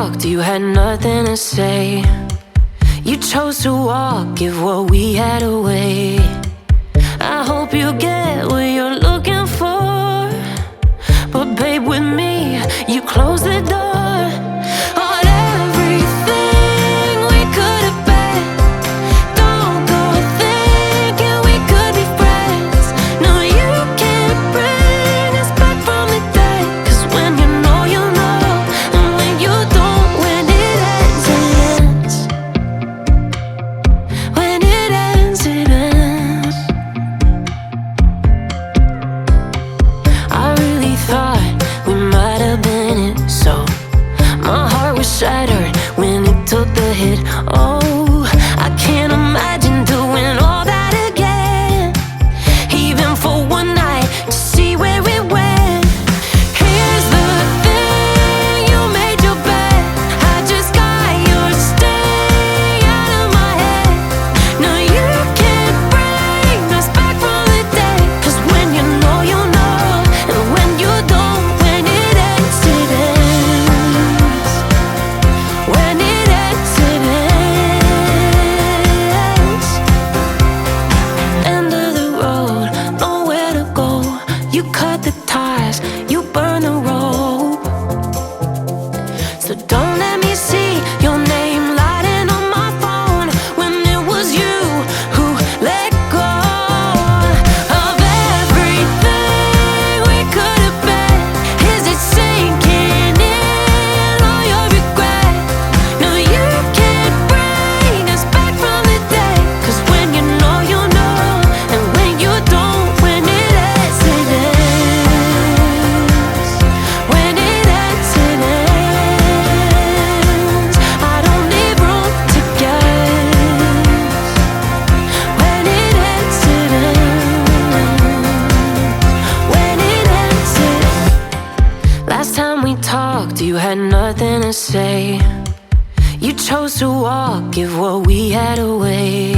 talked, you had nothing to say. You chose to walk, give what we had away. I hope you get what you're looking for, but babe, with me, you close the door on everything we could have been. Don't go thinking we could be friends. No, you can't bring us back from the dead. 'Cause when you know, you know, and when you don't, when it ends, it ends. When it ends, it ends. I really thought we might have been it, so my heart was shattered when it took the hit. Oh, I can't imagine doing all that again, even for one night, to see where it went. Here's the thing, you made your bed, I just got your stay out of my head. No, you can't bring us back from the dead. 'Cause when you know, you know, and when you don't, when it ends, it ends. When it ends, it ends. End of the road, nowhere to go. You cut the ties, you burn the rope. So don't let me see your name lighting on my phone when it was you who let go of everything we could have been. Is it sinking in all your regret? No, you can't bring us back from the dead. 'Cause when you know, you know, and when you don't, when it ends, it ends. When it ends, it ends. I don't need room to guess. When it ends, it ends. When it ends, it ends. Last time we talked, you had nothing to say. You chose to walk, give what we had away.